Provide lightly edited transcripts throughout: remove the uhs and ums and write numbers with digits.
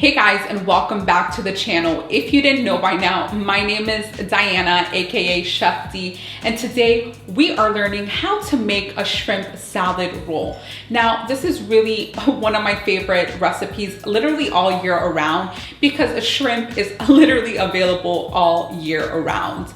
Hey guys, and welcome back to the channel. If you didn't know by now, my name is Diana, aka Chef D, and today we are learning how to make a shrimp salad roll. Now, this is really one of my favorite recipes literally all year around because a shrimp is literally available all year around.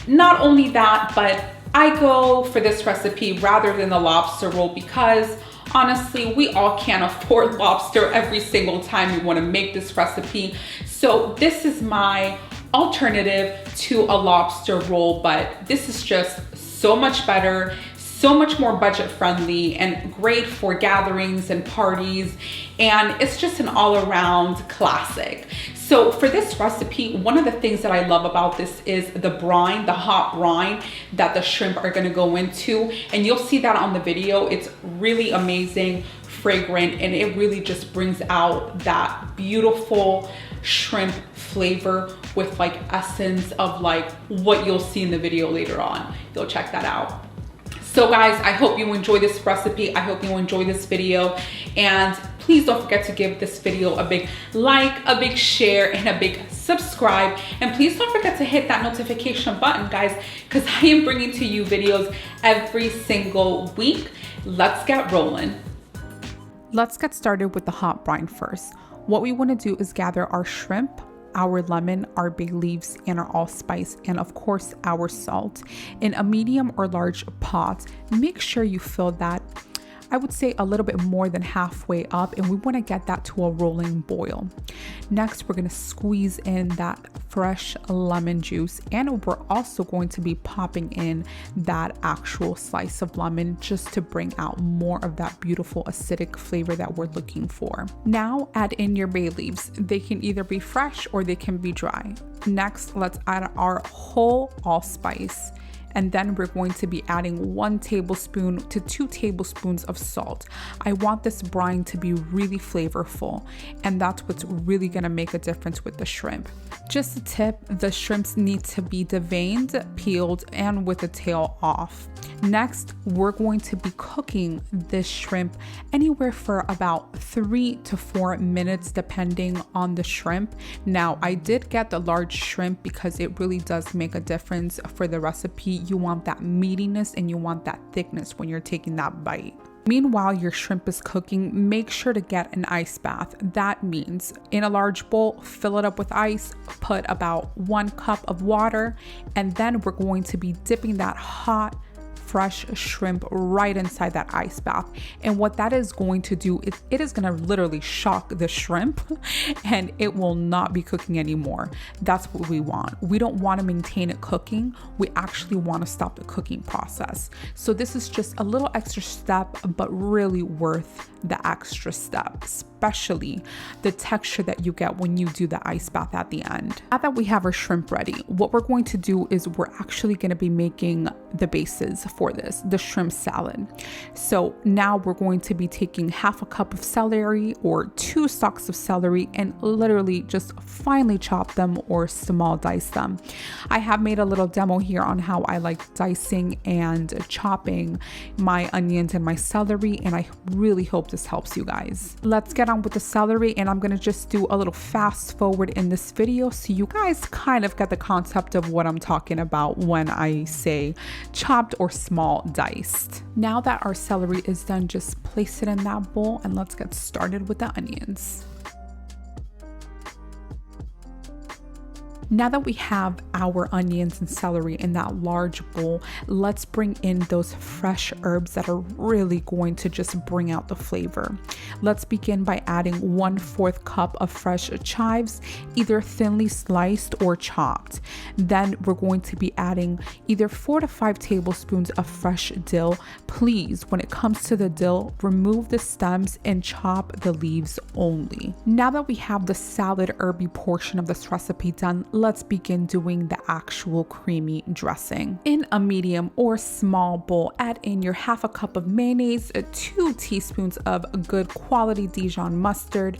Not only that, but I go for this recipe rather than the lobster roll because honestly, we all can't afford lobster every single time we want to make this recipe. So this is my alternative to a lobster roll, but this is just so much better, so much more budget friendly and great for gatherings and parties. And it's just an all-around classic. So for this recipe, one of the things that I love about this is the brine, the hot brine that the shrimp are gonna go into. And you'll see that on the video. It's really amazing, fragrant, and it really just brings out that beautiful shrimp flavor with like essence of like what you'll see in the video later on. You'll check that out. So guys, I hope you enjoy this recipe. I hope you enjoy this video, and please don't forget to give this video a big like, a big share, and a big subscribe. And please don't forget to hit that notification button, guys, because I am bringing to you videos every single week. Let's get rolling. Let's get started with the hot brine first. What we want to do is gather our shrimp, our lemon, our bay leaves, and our allspice, and of course our salt in a medium or large pot. Make sure you fill that, I would say, a little bit more than halfway up, and we want to get that to a rolling boil. Next, we're going to squeeze in that fresh lemon juice, and we're also going to be popping in that actual slice of lemon just to bring out more of that beautiful acidic flavor that we're looking for. Now add in your bay leaves. They can either be fresh or they can be dry. Next, let's add our whole allspice. And then we're going to be adding 1 tablespoon to 2 tablespoons of salt. I want this brine to be really flavorful, and that's what's really gonna make a difference with the shrimp. Just a tip, the shrimps need to be deveined, peeled, and with the tail off. Next, we're going to be cooking this shrimp anywhere for about 3 to 4 minutes, depending on the shrimp. Now, I did get the large shrimp because it really does make a difference for the recipe. You want that meatiness and you want that thickness when you're taking that bite. Meanwhile, your shrimp is cooking, make sure to get an ice bath. That means in a large bowl, fill it up with ice, put about 1 cup of water, and then we're going to be dipping that hot, fresh shrimp right inside that ice bath. And what that is going to do is it is going to literally shock the shrimp and it will not be cooking anymore. That's what we want. We don't want to maintain it cooking. We actually want to stop the cooking process. So this is just a little extra step, but really worth the extra step, especially the texture that you get when you do the ice bath at the end. Now that we have our shrimp ready, what we're going to do is we're actually going to be making the bases for this, the shrimp salad. So now we're going to be taking half a cup of celery or 2 stalks of celery and literally just finely chop them or small dice them. I have made a little demo here on how I like dicing and chopping my onions and my celery, and I really hope this helps you guys. Let's get on with the celery, and I'm gonna just do a little fast forward in this video so you guys kind of get the concept of what I'm talking about when I say chopped or small diced. Now that our celery is done, just place it in that bowl and let's get started with the onions. Now that we have our onions and celery in that large bowl, let's bring in those fresh herbs that are really going to just bring out the flavor. Let's begin by adding 1/4 cup of fresh chives, either thinly sliced or chopped. Then we're going to be adding either 4 to 5 tablespoons of fresh dill. Please, when it comes to the dill, remove the stems and chop the leaves only. Now that we have the salad herby portion of this recipe done, let's begin doing the actual creamy dressing. In a medium or small bowl, add in your half a cup of mayonnaise, 2 teaspoons of good quality Dijon mustard,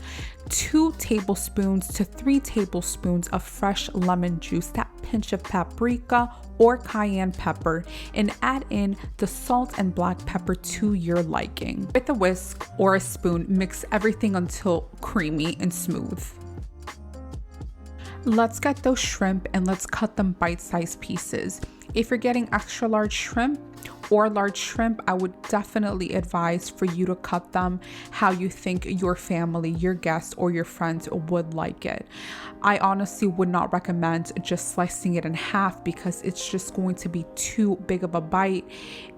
2 tablespoons to 3 tablespoons of fresh lemon juice, that pinch of paprika or cayenne pepper, and add in the salt and black pepper to your liking. With a whisk or a spoon, mix everything until creamy and smooth. Let's get those shrimp and let's cut them bite-sized pieces. If you're getting extra large shrimp or large shrimp, I would definitely advise for you to cut them how you think your family, your guests, or your friends would like it. I honestly would not recommend just slicing it in half because it's just going to be too big of a bite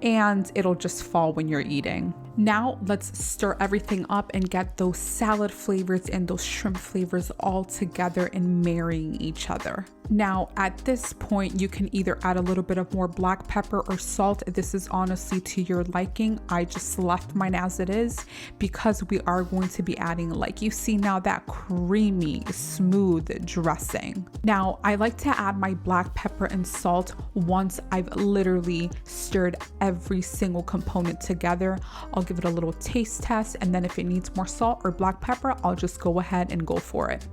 and it'll just fall when you're eating. Now let's stir everything up and get those salad flavors and those shrimp flavors all together and marrying each other. Now at this point, you can either add a little bit of more black pepper or salt. This is honestly to your liking. I just left mine as it is because we are going to be adding, like you see now, that creamy, smooth dressing. Now I like to add my black pepper and salt once I've literally stirred every single component together. I'll give it a little taste test, and then if it needs more salt or black pepper, I'll just go ahead and go for it.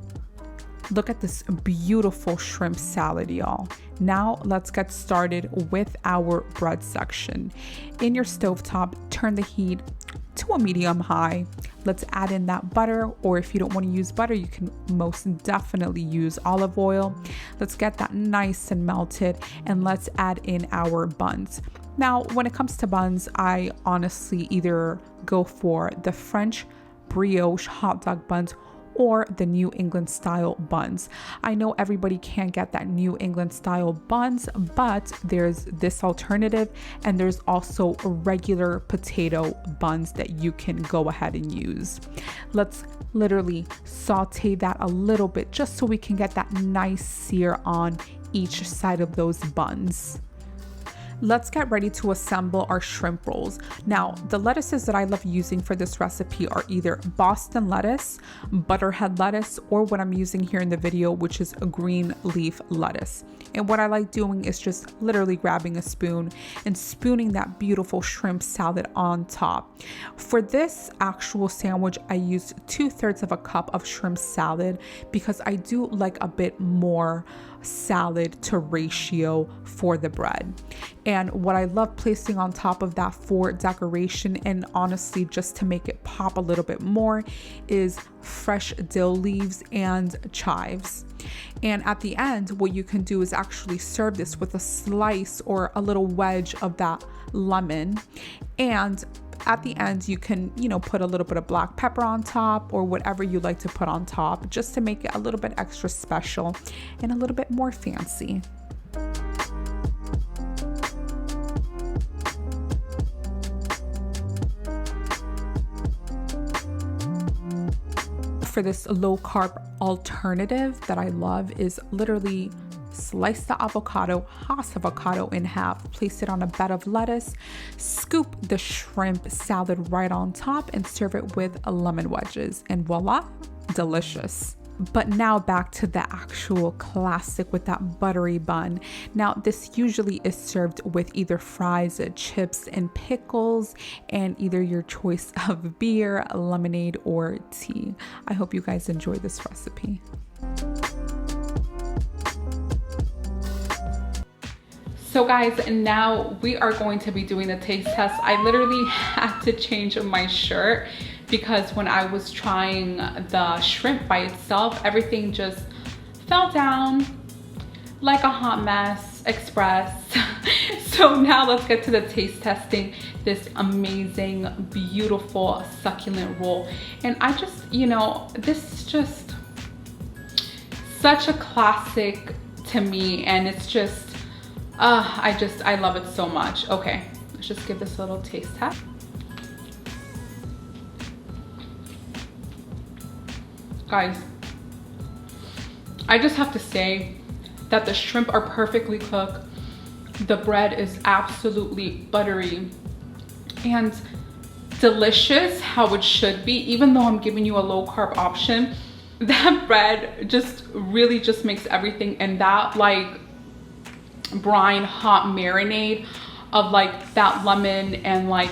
Look at this beautiful shrimp salad, y'all. Now let's get started with our bread section. In your stovetop, turn the heat to a medium high. Let's add in that butter, or if you don't want to use butter, you can most definitely use olive oil. Let's get that nice and melted, and let's add in our buns. Now, when it comes to buns, I honestly either go for the French brioche hot dog buns or the New England style buns. I know everybody can't get that New England style buns, but there's this alternative, and there's also regular potato buns that you can go ahead and use. Let's literally saute that a little bit just so we can get that nice sear on each side of those buns. Let's get ready to assemble our shrimp rolls. Now, the lettuces that I love using for this recipe are either Boston lettuce, butterhead lettuce, or what I'm using here in the video, which is a green leaf lettuce. And what I like doing is just literally grabbing a spoon and spooning that beautiful shrimp salad on top. For this actual sandwich, I used 2/3 of a cup of shrimp salad because I do like a bit more salad to ratio for the bread. And what I love placing on top of that for decoration, and honestly just to make it pop a little bit more, is fresh dill leaves and chives. And at the end, what you can do is actually serve this with a slice or a little wedge of that lemon. And at the end, you can, put a little bit of black pepper on top or whatever you like to put on top, just to make it a little bit extra special and a little bit more fancy. For this low carb alternative that I love is literally slice the Hass avocado in half, place it on a bed of lettuce, scoop the shrimp salad right on top, and serve it with lemon wedges. And voila, delicious. But now back to the actual classic with that buttery bun. Now this usually is served with either fries, chips, and pickles, and either your choice of beer, lemonade, or tea. I hope you guys enjoy this recipe. So guys, now we are going to be doing the taste test. I literally had to change my shirt because when I was trying the shrimp by itself, everything just fell down like a hot mess express. So now let's get to the taste testing this amazing, beautiful, succulent roll. And I just, this is just such a classic to me, and it's just, I love it so much. Okay, let's just give this a little taste test. Guys, I just have to say that the shrimp are perfectly cooked. The bread is absolutely buttery and delicious, how it should be. Even though I'm giving you a low carb option, that bread just really just makes everything, and that like brine hot marinade of like that lemon and like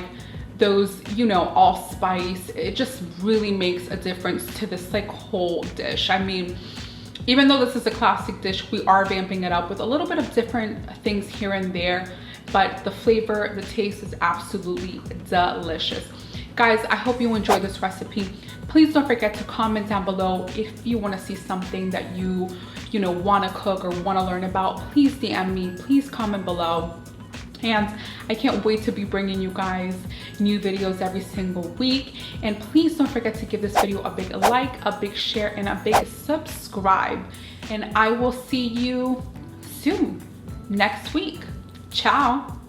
those, allspice, it just really makes a difference to this like whole dish. I mean, even though this is a classic dish, we are vamping it up with a little bit of different things here and there, but the flavor, the taste is absolutely delicious. Guys, I hope you enjoyed this recipe. Please don't forget to comment down below if you want to see something that you want to cook or want to learn about. Please DM me, please comment below. And I can't wait to be bringing you guys new videos every single week. And please don't forget to give this video a big like, a big share, and a big subscribe. And I will see you soon, next week. Ciao.